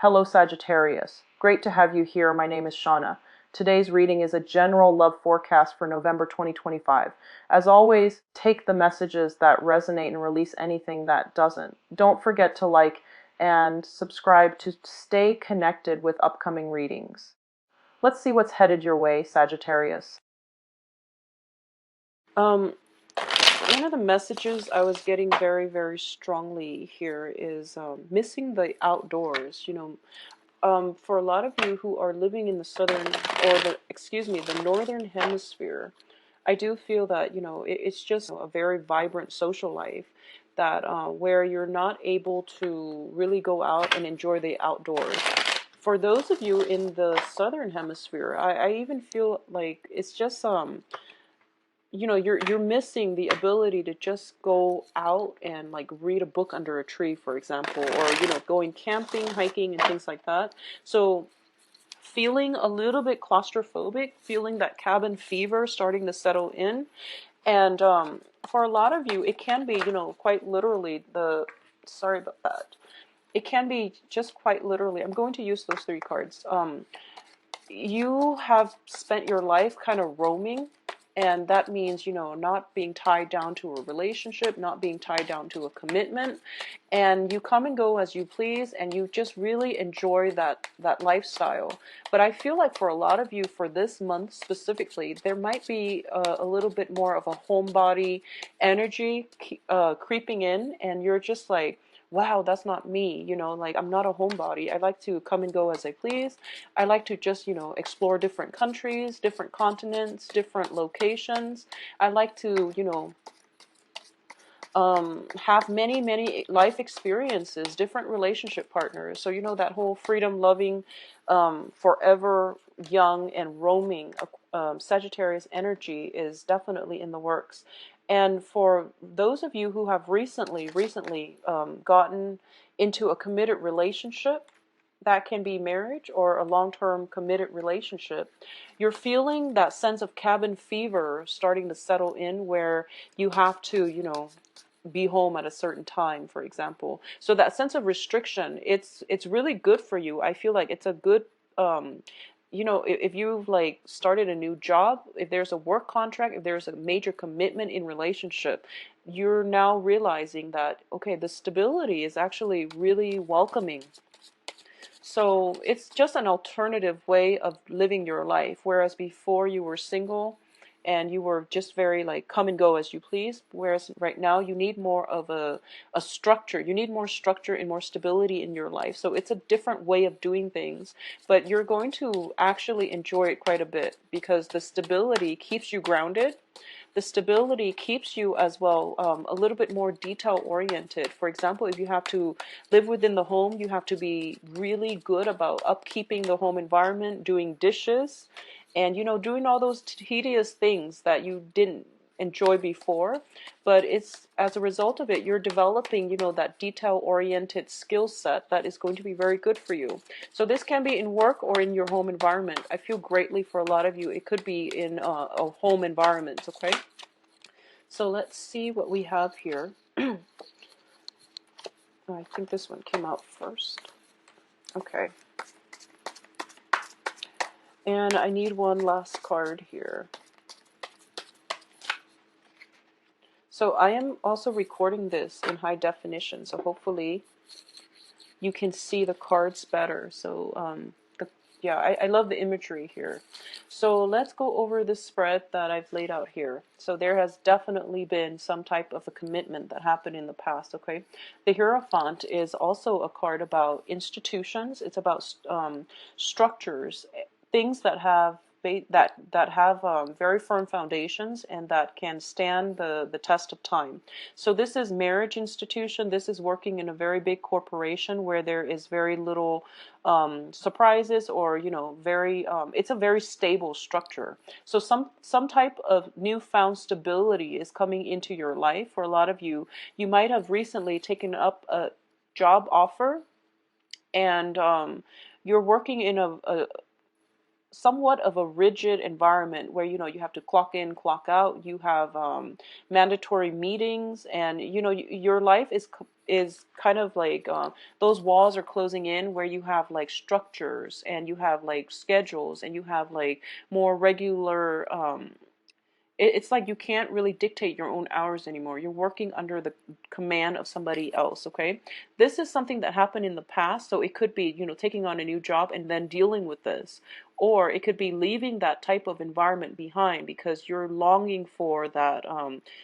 Hello Sagittarius. Great to have you here. My name is Shauna. Today's reading is a general love forecast for November 2025. As always, take the messages that resonate and release anything that doesn't. Don't forget to like and subscribe to stay connected with upcoming readings. Let's see what's headed your way, Sagittarius. One of the messages I was getting very, very strongly here is missing the outdoors. For a lot of you who are living in the the northern hemisphere, I do feel that, it's just a very vibrant social life that where you're not able to really go out and enjoy the outdoors. For those of you in the southern hemisphere, I even feel like it's just you're missing the ability to just go out and like read a book under a tree, for example, or going camping, hiking, and things like that. So feeling a little bit claustrophobic, feeling that cabin fever starting to settle in. And for a lot of you, it can be, quite literally sorry about that. It can be just quite literally, I'm going to use those three cards. You have spent your life kind of roaming, and that means, not being tied down to a relationship, not being tied down to a commitment, and you come and go as you please, and you just really enjoy that lifestyle. But I feel like for a lot of you, for this month specifically, there might be a little bit more of a homebody energy creeping in, and you're just like, wow, that's not me, like I'm not a homebody. I like to come and go as I please. I like to just, explore different countries, different continents, different locations. I like to, have many, many life experiences, different relationship partners. So, that whole freedom loving, forever young and roaming Sagittarius energy is definitely in the works. And for those of you who have recently gotten into a committed relationship, that can be marriage or a long-term committed relationship, you're feeling that sense of cabin fever starting to settle in, where you have to, be home at a certain time, for example. So that sense of restriction, it's really good for you. I feel like it's a good if you've like started a new job, if there's a work contract, if there's a major commitment in relationship, you're now realizing that, okay, the stability is actually really welcoming. So it's just an alternative way of living your life, whereas before you were single and you were just very like come and go as you please, whereas right now you need more of a structure. You need more structure and more stability in your life. So it's a different way of doing things, but you're going to actually enjoy it quite a bit because the stability keeps you grounded. The stability keeps you as well a little bit more detail oriented. For example, if you have to live within the home, you have to be really good about upkeeping the home environment, doing dishes, and doing all those tedious things that you didn't enjoy before. But it's as a result of it, you're developing that detail oriented skill set that is going to be very good for you. So this can be in work or in your home environment. I feel greatly for a lot of you it could be in a home environment. Okay, so let's see what we have here. I think this one came out first. Okay, and I need one last card here. So I am also recording this in high definition, so hopefully you can see the cards better. So I love the imagery here. So let's go over the spread that I've laid out here. So there has definitely been some type of a commitment that happened in the past, okay? The Hierophant is also a card about institutions. It's about structures, things that have very firm foundations and that can stand the test of time. So this is marriage institution. This is working in a very big corporation where there is very little surprises, or it's a very stable structure. So some type of newfound stability is coming into your life. For a lot of you, you might have recently taken up a job offer, and you're working in a somewhat of a rigid environment where you have to clock in, clock out. You have mandatory meetings, and your life is is kind of like those walls are closing in where you have like structures and you have like schedules and you have like more regular it's like you can't really dictate your own hours anymore. You're working under the command of somebody else, okay? This is something that happened in the past, so it could be, you know, taking on a new job and then dealing with this. Or it could be leaving that type of environment behind because you're longing for that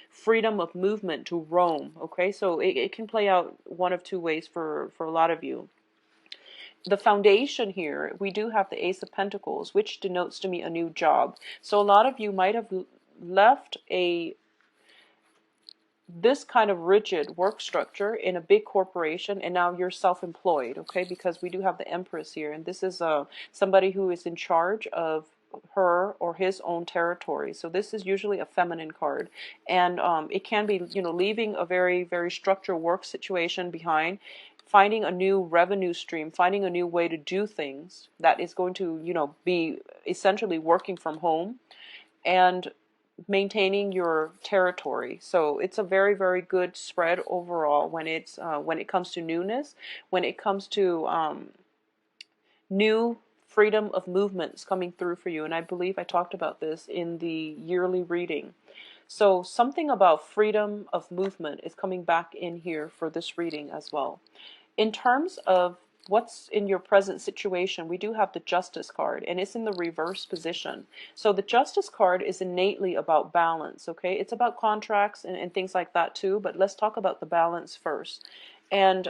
freedom of movement to roam, okay? So it can play out one of two ways for a lot of you. The foundation here, we do have the Ace of Pentacles, which denotes to me a new job. So a lot of you might have left this kind of rigid work structure in a big corporation, and now you're self-employed, okay? Because we do have the Empress here, and this is somebody who is in charge of her or his own territory. So this is usually a feminine card, and it can be, you know, leaving a very, very structured work situation behind, finding a new revenue stream, finding a new way to do things that is going to, you know, be essentially working from home and maintaining your territory. So it's a very, very good spread overall when it's when it comes to newness, when it comes to new freedom of movements coming through for you. And I believe I talked about this in the yearly reading. So something about freedom of movement is coming back in here for this reading as well. In terms of what's in your present situation, we do have the Justice card, and it's in the reverse position. So the Justice card is innately about balance, okay? It's about contracts and things like that too, but let's talk about the balance first. And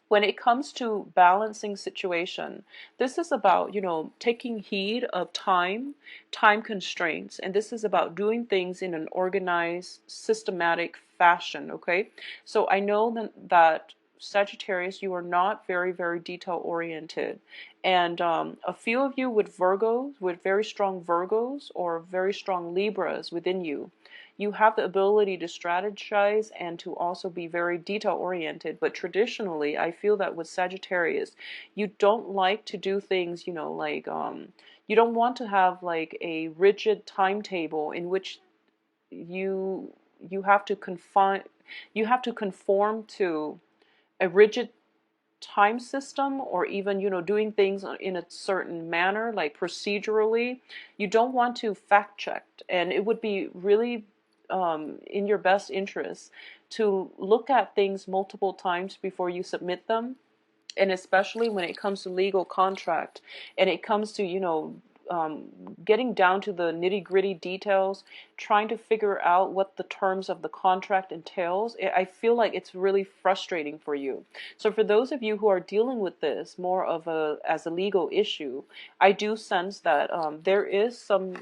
when it comes to balancing situation, this is about, you know, taking heed of time constraints, and this is about doing things in an organized, systematic fashion, okay? So I know that Sagittarius, you are not very, very detail oriented, and a few of you with Virgos, with very strong Virgos or very strong Libras within you, you have the ability to strategize and to also be very detail oriented. But traditionally, I feel that with Sagittarius, you don't like to do things, you know, like you don't want to have like a rigid timetable in which you have to conform to a rigid time system, or even, you know, doing things in a certain manner, like procedurally. You don't want to fact check, and it would be really in your best interest to look at things multiple times before you submit them. And especially when it comes to legal contract and it comes to, you know, getting down to the nitty-gritty details, trying to figure out what the terms of the contract entails, I feel like it's really frustrating for you. So for those of you who are dealing with this more of as a legal issue, I do sense that there is some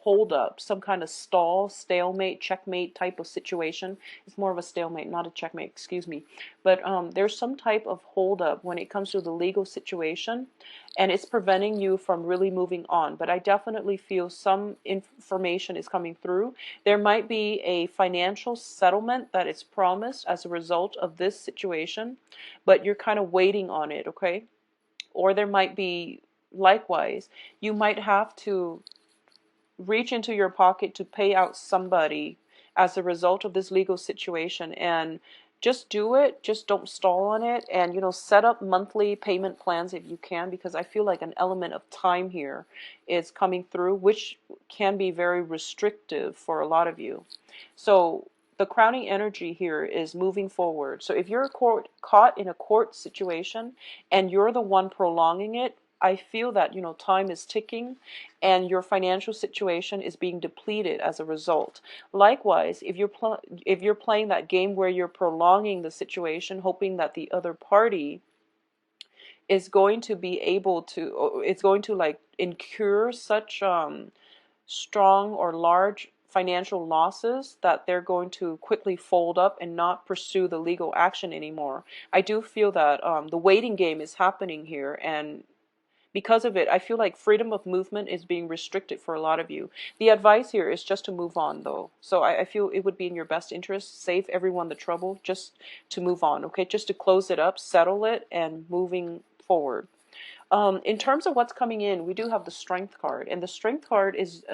hold up, some kind of stall, stalemate, checkmate type of situation. It's more of a stalemate, not a checkmate, excuse me. But there's some type of hold up when it comes to the legal situation, and it's preventing you from really moving on. But I definitely feel some information is coming through. There might be a financial settlement that is promised as a result of this situation, but you're kind of waiting on it, okay? Or there might be, likewise, you might have to reach into your pocket to pay out somebody as a result of this legal situation, and just do it. Just don't stall on it, and, you know, set up monthly payment plans if you can, because I feel like an element of time here is coming through, which can be very restrictive for a lot of you. So the crowning energy here is moving forward. So if you're caught in a court situation and you're the one prolonging it, I feel that, you know, time is ticking and your financial situation is being depleted as a result. Likewise, if you're playing that game where you're prolonging the situation, hoping that the other party is going to be able to, or it's going to like incur such strong or large financial losses that they're going to quickly fold up and not pursue the legal action anymore. I do feel that the waiting game is happening here, and because of it, I feel like freedom of movement is being restricted for a lot of you. The advice here is just to move on, though. So I feel it would be in your best interest, save everyone the trouble, just to move on, okay? Just to close it up, settle it, and moving forward. In terms of what's coming in, we do have the Strength card, and the Strength card is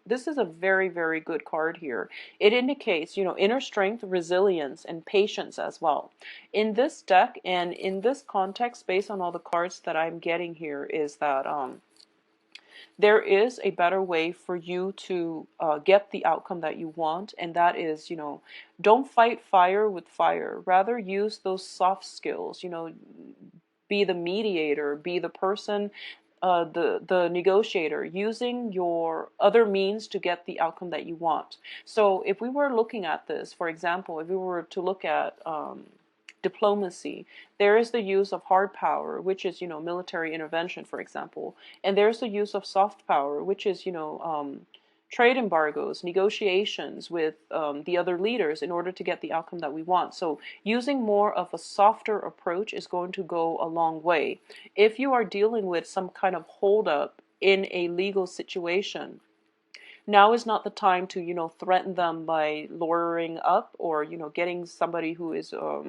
this is a very, very good card here. It indicates, inner strength, resilience, and patience as well. In this deck and in this context, based on all the cards that I'm getting here, is that there is a better way for you to get the outcome that you want, and that is, don't fight fire with fire. Rather, use those soft skills, be the mediator, be the person, the negotiator, using your other means to get the outcome that you want. So if we were looking at this, for example, if we were to look at diplomacy, there is the use of hard power, which is, military intervention, for example, and there's the use of soft power, which is, trade embargoes, negotiations with the other leaders in order to get the outcome that we want. So using more of a softer approach is going to go a long way. If you are dealing with some kind of holdup in a legal situation, now is not the time to, threaten them by lawyering up, or, getting somebody who is a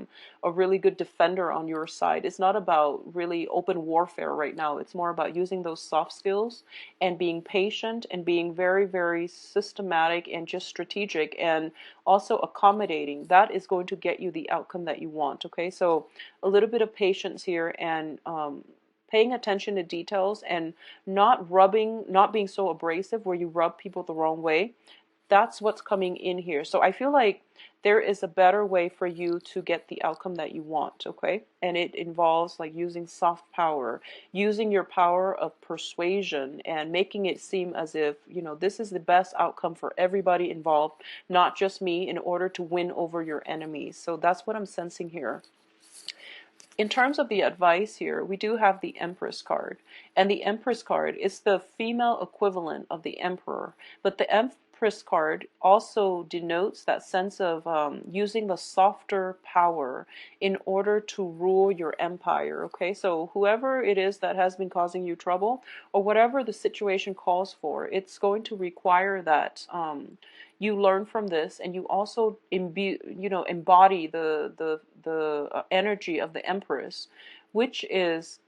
really good defender on your side. It's not about really open warfare right now. It's more about using those soft skills and being patient and being very, very systematic and just strategic and also accommodating. That is going to get you the outcome that you want. Okay, so a little bit of patience here, and paying attention to details, and not being so abrasive where you rub people the wrong way. That's what's coming in here. So I feel like there is a better way for you to get the outcome that you want, okay? And it involves like using soft power, using your power of persuasion, and making it seem as if, this is the best outcome for everybody involved, not just me, in order to win over your enemies. So that's what I'm sensing here. In terms of the advice here, we do have the Empress card. And the Empress card is the female equivalent of the Emperor. But the Empress card also denotes that sense of using the softer power in order to rule your empire. Okay, so whoever it is that has been causing you trouble, or whatever the situation calls for, it's going to require that you learn from this, and you also embody the energy of the Empress, which is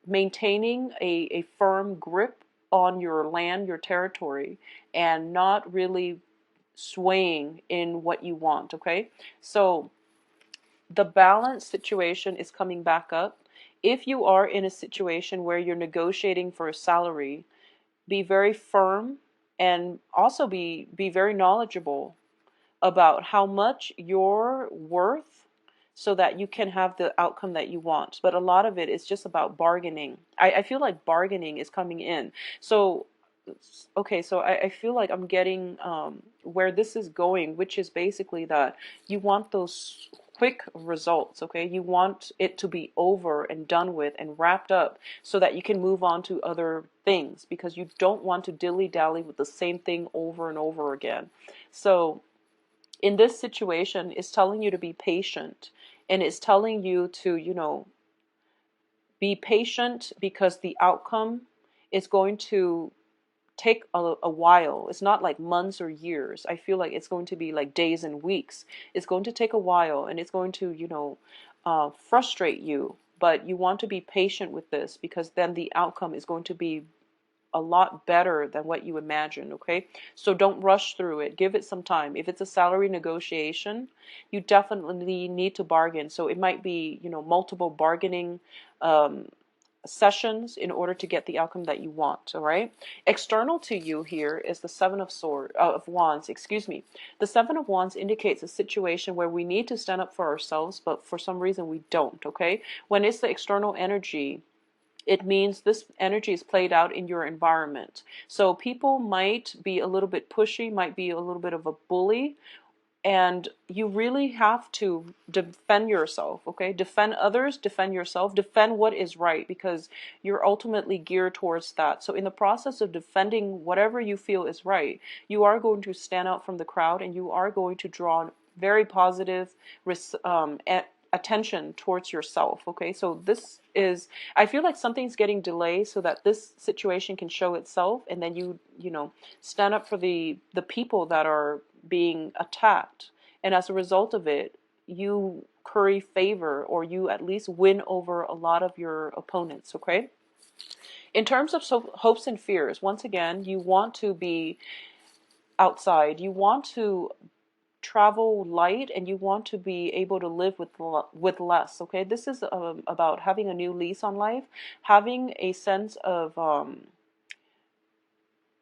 maintaining a firm grip on your land, your territory, and not really swaying in what you want. Okay, so the balance situation is coming back up. If you are in a situation where you're negotiating for a salary, be very firm, and also be very knowledgeable about how much you're worth, so that you can have the outcome that you want. But a lot of it is just about bargaining. I feel like bargaining is coming in. So okay, so I feel like I'm getting where this is going, which is basically that you want those quick results. Okay, you want it to be over and done with and wrapped up, so that you can move on to other things, because you don't want to dilly-dally with the same thing over and over again. So in this situation, it's telling you to be patient, and it's telling you to, be patient, because the outcome is going to take a while. It's not like months or years. I feel like it's going to be like days and weeks. It's going to take a while, and it's going to, frustrate you. But you want to be patient with this, because then the outcome is going to be a lot better than what you imagine. Okay, so don't rush through it. Give it some time. If it's a salary negotiation, you definitely need to bargain. So it might be, multiple bargaining sessions in order to get the outcome that you want. All right, external to you here is the of Wands, excuse me. The Seven of Wands indicates a situation where we need to stand up for ourselves, but for some reason we don't. Okay, when it's the external energy, it means this energy is played out in your environment. So people might be a little bit pushy, might be a little bit of a bully, and you really have to defend yourself. Okay, defend others, defend yourself, defend what is right, because you're ultimately geared towards that. So in the process of defending whatever you feel is right, you are going to stand out from the crowd, and you are going to draw very positive attention towards yourself. Okay, so this is, I feel like something's getting delayed so that this situation can show itself, and then you stand up for the people that are being attacked, and as a result of it, you curry favor, or you at least win over a lot of your opponents. Okay, In terms of hopes and fears, once again, you want to be outside. You want to travel light, and you want to be able to live with less. Okay, this is about having a new lease on life, having a sense of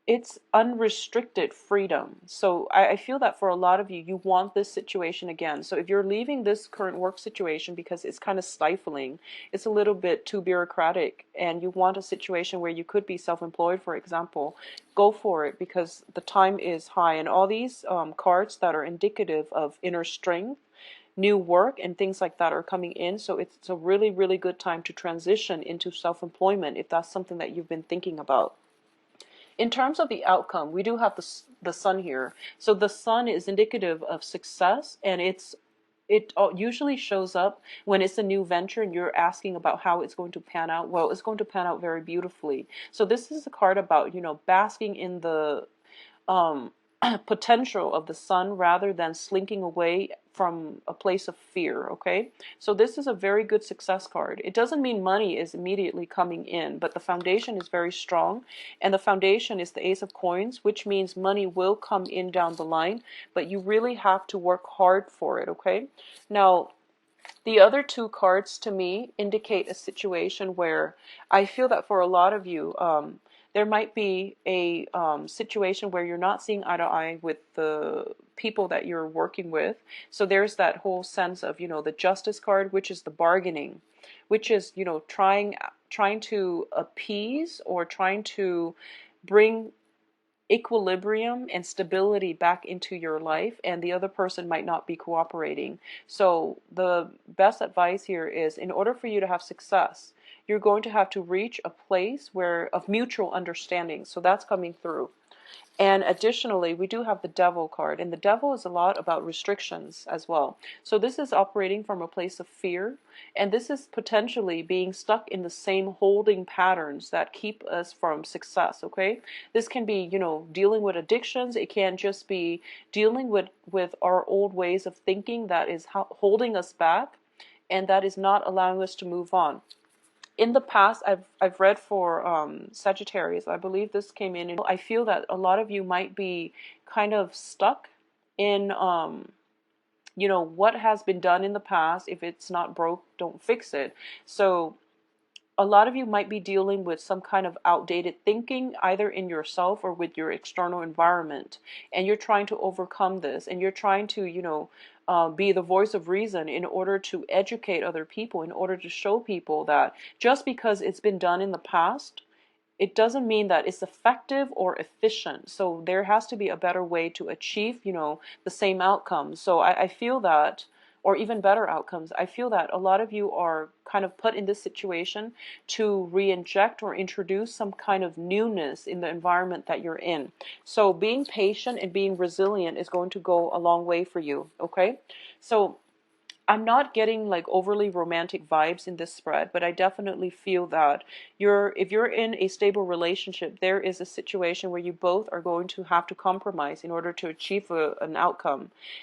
it's unrestricted freedom. So I feel that for a lot of you, you want this situation again. So if you're leaving this current work situation because it's kind of stifling, it's a little bit too bureaucratic, and you want a situation where you could be self-employed, for example, go for it, because the time is high. And all these cards that are indicative of inner strength, new work, and things like that are coming in. So it's a really, really good time to transition into self-employment if that's something that you've been thinking about. In terms of the outcome, we do have the sun here. So the sun is indicative of success, and it usually shows up when it's a new venture and you're asking about how it's going to pan out. Well, it's going to pan out very beautifully. So this is a card about, basking in the um, potential of the sun rather than slinking away from a place of fear. Okay, so this is a very good success card. It doesn't mean money is immediately coming in, but the foundation is very strong, and the foundation is the Ace of Coins, which means money will come in down the line, but you really have to work hard for it. Okay, now the other two cards to me indicate a situation where I feel that for a lot of you, there might be a situation where you're not seeing eye to eye with the people that you're working with. So there's that whole sense of, the Justice card, which is the bargaining, which is, trying to appease or trying to bring equilibrium and stability back into your life, and the other person might not be cooperating. So the best advice here is, in order for you to have success, you're going to have to reach a place of mutual understanding. So that's coming through. And additionally, we do have the Devil card, and the Devil is a lot about restrictions as well. So this is operating from a place of fear, and this is potentially being stuck in the same holding patterns that keep us from success. Okay, this can be, dealing with addictions. It can just be dealing with our old ways of thinking that is holding us back, and that is not allowing us to move on. In the past, I've read for Sagittarius. I believe this came in. I feel that a lot of you might be kind of stuck in, what has been done in the past. If it's not broke, don't fix it. So a lot of you might be dealing with some kind of outdated thinking, either in yourself or with your external environment. And you're trying to overcome this, and you're trying to, be the voice of reason in order to educate other people, in order to show people that just because it's been done in the past, it doesn't mean that it's effective or efficient. So there has to be a better way to achieve, the same outcomes. So I feel that, or even better outcomes, I feel that a lot of you are kind of put in this situation to re-inject or introduce some kind of newness in the environment that you're in. So being patient and being resilient is going to go a long way for you. Okay, so I'm not getting like overly romantic vibes in this spread, but I definitely feel that if you're in a stable relationship, there is a situation where you both are going to have to compromise in order to achieve an outcome.